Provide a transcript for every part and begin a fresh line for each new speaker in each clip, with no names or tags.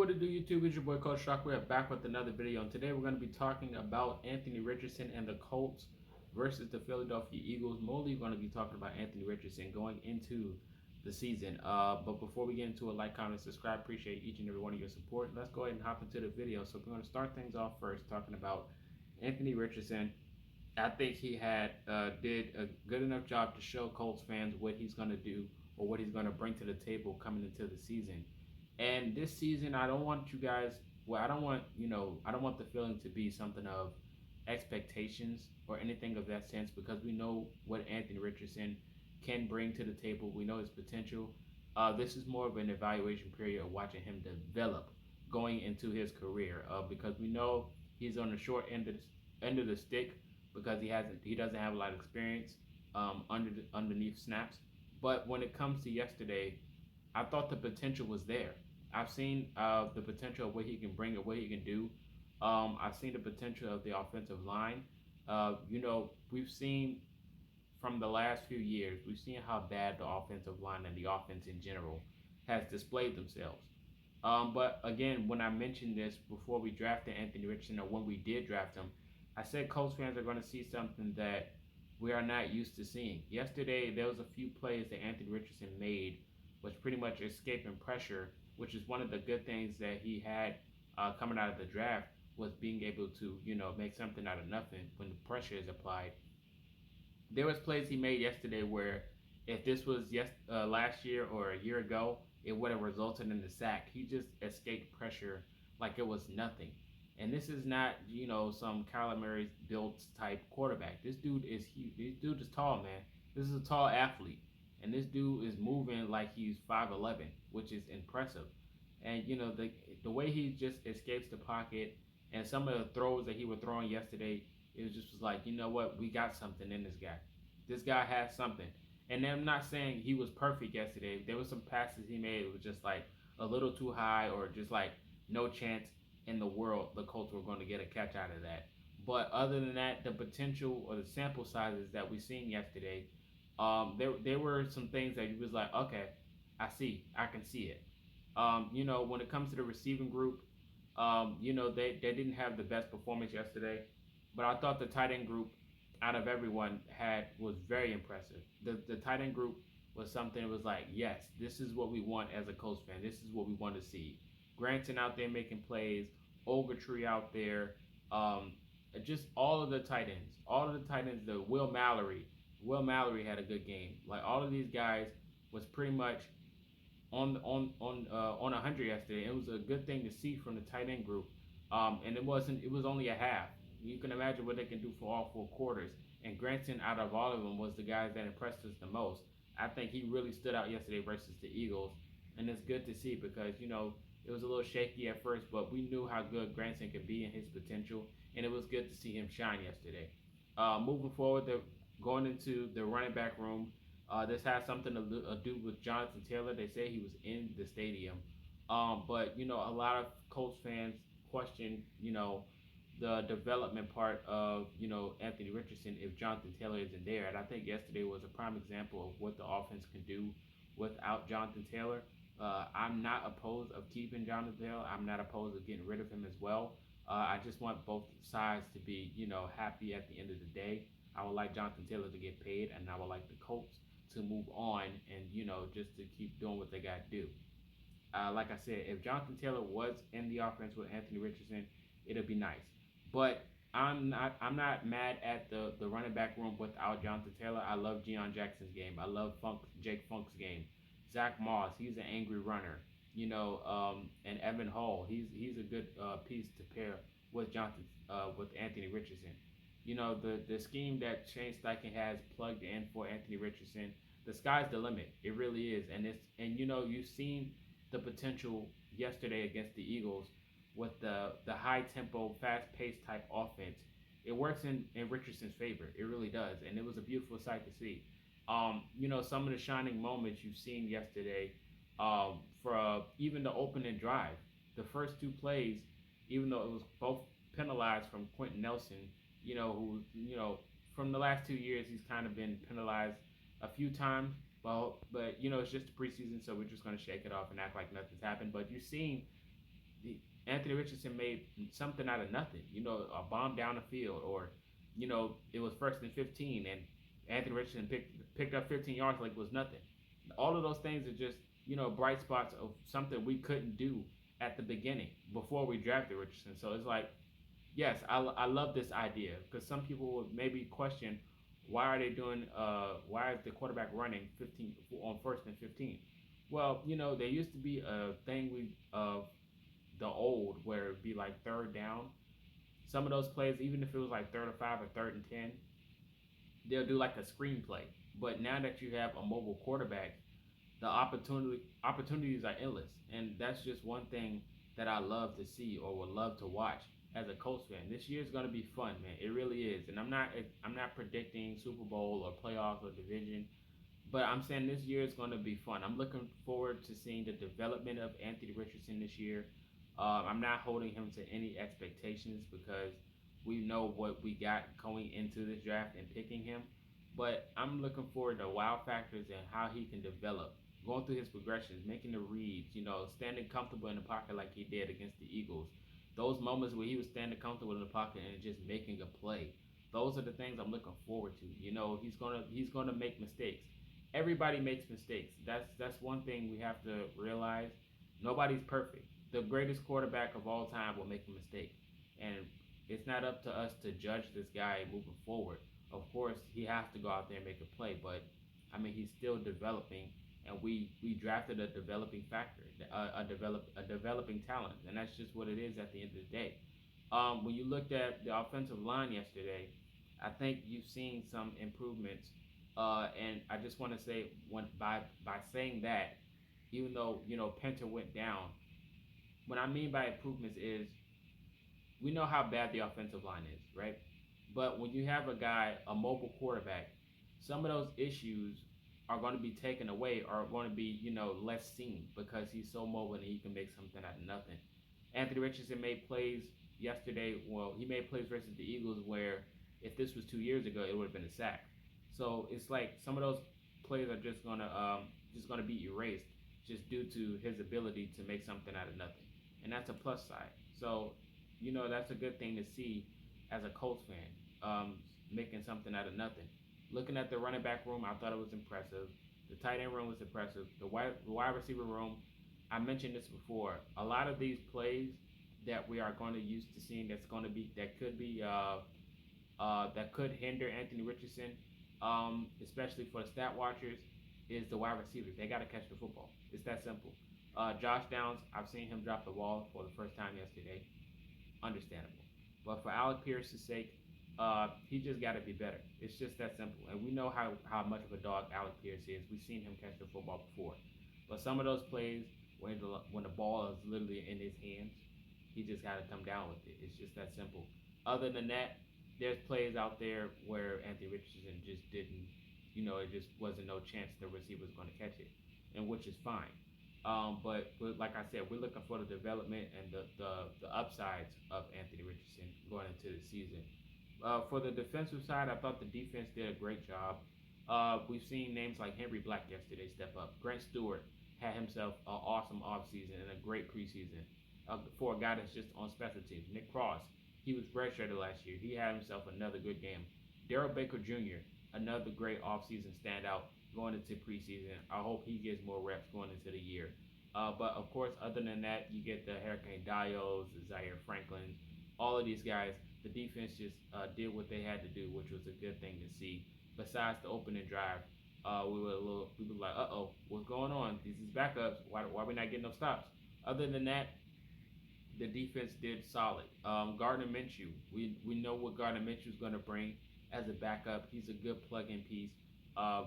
what it do, YouTube? It's your boy ColtsTalk. We're back with another video, and today we're going to be talking about Anthony Richardson and the Colts versus the Philadelphia Eagles. Mostly going to be talking about Anthony Richardson going into the season. But before we get into it, like, comment, subscribe. Appreciate each and every one of your support. Let's go ahead and hop into the video. So we're going to start things off first talking about Anthony Richardson. I think he did a good enough job to show Colts fans what he's going to do or what he's going to bring to the table coming into the season. And this season, I don't want you guys. Well, I don't want the feeling to be something of expectations or anything of that sense because we know what Anthony Richardson can bring to the table. We know his potential. This is more of an evaluation period of watching him develop going into his career because we know he's on the short end of the stick because he doesn't have a lot of experience underneath snaps. But when it comes to yesterday, I thought the potential was there. I've seen the potential of what he can bring and what he can do. I've seen the potential of the offensive line. We've seen from the last few years, we've seen how bad the offensive line and the offense in general has displayed themselves. But again, when I mentioned this before we drafted Anthony Richardson or when we did draft him, I said Colts fans are going to see something that we are not used to seeing. Yesterday, there was a few plays that Anthony Richardson made was pretty much escaping pressure, which is one of the good things that he had coming out of the draft was being able to, make something out of nothing when the pressure is applied. There was plays he made yesterday where if this was last year or a year ago, it would have resulted in the sack. He just escaped pressure like it was nothing. And this is not, some Kyler Murray built type quarterback. This dude is huge. This dude is tall, man. This is a tall athlete. And this dude is moving like he's 5'11", which is impressive. And the way he just escapes the pocket and some of the throws that he was throwing yesterday, it was just like, you know what, we got something in this guy. This guy has something. And I'm not saying he was perfect yesterday. There were some passes he made it was just like a little too high or just like no chance in the world the Colts were going to get a catch out of that. But other than that, the potential or the sample sizes that we seen yesterday, there were some things that he was like, okay, I can see it. When it comes to the receiving group, they didn't have the best performance yesterday, but I thought the tight end group out of everyone was very impressive. The tight end group was something that was like, yes, this is what we want as a Colts fan. This is what we want to see. Granton out there making plays, Ogletree out there, just all of the tight ends, the Will Mallory. Will Mallory had a good game. Like all of these guys was pretty much on 100 yesterday. It was a good thing to see from the tight end group. And it was only a half. You can imagine what they can do for all 4 quarters. And Granton, out of all of them, was the guy that impressed us the most. I think he really stood out yesterday versus the Eagles, and it's good to see because it was a little shaky at first, but we knew how good Granson could be and his potential, and it was good to see him shine yesterday. Moving forward, going into the running back room, this has something to do with Jonathan Taylor. They say he was in the stadium, but a lot of Colts fans question, the development part of Anthony Richardson if Jonathan Taylor isn't there, and I think yesterday was a prime example of what the offense can do without Jonathan Taylor. I'm not opposed of keeping Jonathan Taylor. I'm not opposed of getting rid of him as well. I just want both sides to be, happy at the end of the day. I would like Jonathan Taylor to get paid, and I would like the Colts to move on and, just to keep doing what they got to do. Like I said, if Jonathan Taylor was in the offense with Anthony Richardson, it'd be nice. But I'm not mad at the running back room without Jonathan Taylor. I love Deion Jackson's game. I love Jake Funk's game. Zach Moss, he's an angry runner, and Evan Hall, he's a good piece to pair with with Anthony Richardson. The scheme that Shane Steichen has plugged in for Anthony Richardson, the sky's the limit. It really is, and you've seen the potential yesterday against the Eagles with the high tempo, fast paced type offense. It works in Richardson's favor. It really does, and it was a beautiful sight to see. Some of the shining moments you've seen yesterday, for even the opening drive, the first 2 plays, even though it was both penalized from Quentin Nelson, who, from the last 2 years, he's kind of been penalized a few times. But it's just the preseason, so we're just going to shake it off and act like nothing's happened. But you've seen Anthony Richardson made something out of nothing. A bomb down the field, or it was 1st and 15, and Anthony Richardson picked up 15 yards like it was nothing. All of those things are just bright spots of something we couldn't do at the beginning before we drafted Richardson. So it's like, yes, I love this idea, because some people would maybe question why are they doing why is the quarterback running 15 on 1st and 15. Well, there used to be a thing the old where it'd be like third down. Some of those plays, even if it was like 3rd and 5 or 3rd and 10, they'll do like a screenplay. But now that you have a mobile quarterback, the opportunities are endless, and that's just one thing that I love to see or would love to watch as a Colts fan. This year is going to be fun, man. It really is, and I'm not predicting Super Bowl or playoffs or division, but I'm saying this year is going to be fun. I'm looking forward to seeing the development of Anthony Richardson this year. I'm not holding him to any expectations, because we know what we got going into this draft and picking him. But I'm looking forward to wow factors and how he can develop, going through his progressions, making the reads, standing comfortable in the pocket like he did against the Eagles. Those moments where he was standing comfortable in the pocket and just making a play. Those are the things I'm looking forward to. He's gonna make mistakes. Everybody makes mistakes. That's one thing we have to realize. Nobody's perfect. The greatest quarterback of all time will make a mistake, and it's not up to us to judge this guy moving forward. Of course, he has to go out there and make a play, but I mean, he's still developing, and we drafted a developing factor, a developing talent, and that's just what it is at the end of the day. When you looked at the offensive line yesterday, I think you've seen some improvements, and I just want to say, by saying that, even though Penter went down, what I mean by improvements is, we know how bad the offensive line is, right? But when you have a guy, a mobile quarterback, some of those issues are going to be taken away, or are going to be, less seen, because he's so mobile and he can make something out of nothing. Anthony Richardson made plays yesterday. Well, he made plays versus the Eagles where, if this was 2 years ago, it would have been a sack. So it's like some of those plays are just gonna be erased, just due to his ability to make something out of nothing, and that's a plus side. So, that's a good thing to see as a Colts fan, making something out of nothing. Looking at the running back room, I thought it was impressive. The tight end room was impressive. The wide receiver room, I mentioned this before. A lot of these plays that we are going to used to seeing, that could hinder Anthony Richardson, especially for the stat watchers, is the wide receivers. They got to catch the football. It's that simple. Josh Downs, I've seen him drop the ball for the first time yesterday. Understandable. But for Alec Pierce's sake, he just got to be better. It's just that simple. And we know how much of a dog Alec Pierce is. We've seen him catch the football before. But some of those plays, when the ball is literally in his hands, he just got to come down with it. It's just that simple. Other than that, there's plays out there where Anthony Richardson just didn't, it just wasn't no chance the receiver was going to catch it, and which is fine. But like I said, we're looking for the development and the upsides of Anthony Richardson going into the season. For the defensive side, I thought the defense did a great job. We've seen names like Henry Black yesterday step up. Grant Stewart had himself an awesome offseason and a great preseason, for a guy that's just on special teams. Nick Cross, he was redshirted last year. He had himself another good game. Darrell Baker Jr., another great offseason standout going into preseason. I hope he gets more reps going into the year. But of course, other than that, you get the Hurricane Dios, Zaire Franklin, all of these guys. The defense just did what they had to do, which was a good thing to see. Besides the opening drive, we were like, what's going on? These is backups. Why are we not getting no stops? Other than that, the defense did solid. Gardner Minshew, we know what Gardner Minshew is going to bring as a backup. He's a good plug-in piece.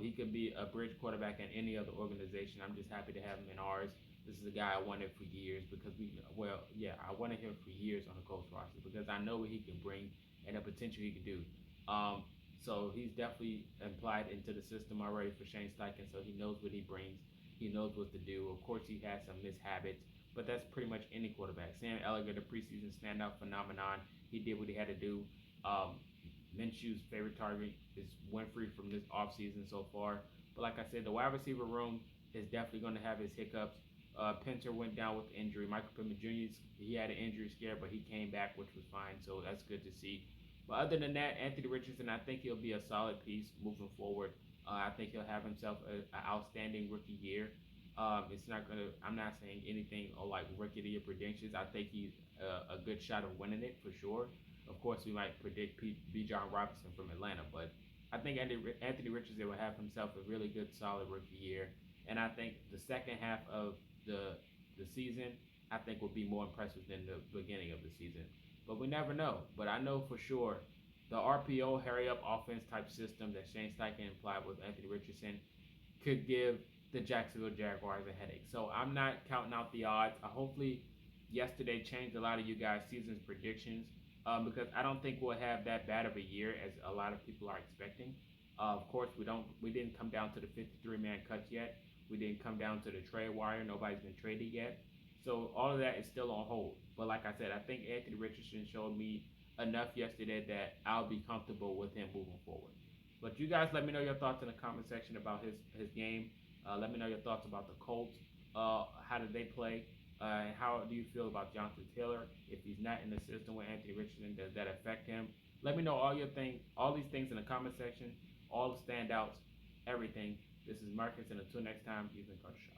He could be a bridge quarterback in any other organization. I'm just happy to have him in ours. This is a guy I wanted for years, because I wanted him for years on the Colts roster, because I know what he can bring and the potential he can do. So he's definitely implied into the system already for Shane Steichen, so he knows what he brings. He knows what to do. Of course, he has some mishabits, but that's pretty much any quarterback. Sam Ellinger, the preseason standout phenomenon, he did what he had to do. Minshew's favorite target is Winfrey from this offseason so far. But like I said, the wide receiver room is definitely going to have his hiccups. Pinter went down with injury. Michael Pittman Jr. He had an injury scare, but he came back, which was fine. So that's good to see. But other than that, Anthony Richardson, I think he'll be a solid piece moving forward. I think he'll have himself an outstanding rookie year. It's not gonna. I'm not saying anything or like rookie of the year predictions. I think he's a good shot of winning it for sure. Of course, we might predict B. John Robinson from Atlanta, but I think Anthony Richardson will have himself a really good, solid rookie year. And I think the second half of the the season, I think will be more impressive than the beginning of the season. But we never know. But I know for sure the RPO hurry up offense type system that Shane Steichen implied with Anthony Richardson could give the Jacksonville Jaguars a headache. So I'm not counting out the odds. Hopefully, yesterday changed a lot of you guys' season's predictions because I don't think we'll have that bad of a year as a lot of people are expecting. Of course, we didn't come down to the 53-man cuts yet. We didn't come down to the trade wire. Nobody's been traded yet. So all of that is still on hold. But like I said, I think Anthony Richardson showed me enough yesterday that I'll be comfortable with him moving forward. But you guys let me know your thoughts in the comment section about his game. Let me know your thoughts about the Colts. How did they play? And how do you feel about Jonathan Taylor? If he's not in the system with Anthony Richardson, does that affect him? Let me know all these things in the comment section, all the standouts, everything. This is Marcus, and until next time, you've been ColtsTalk.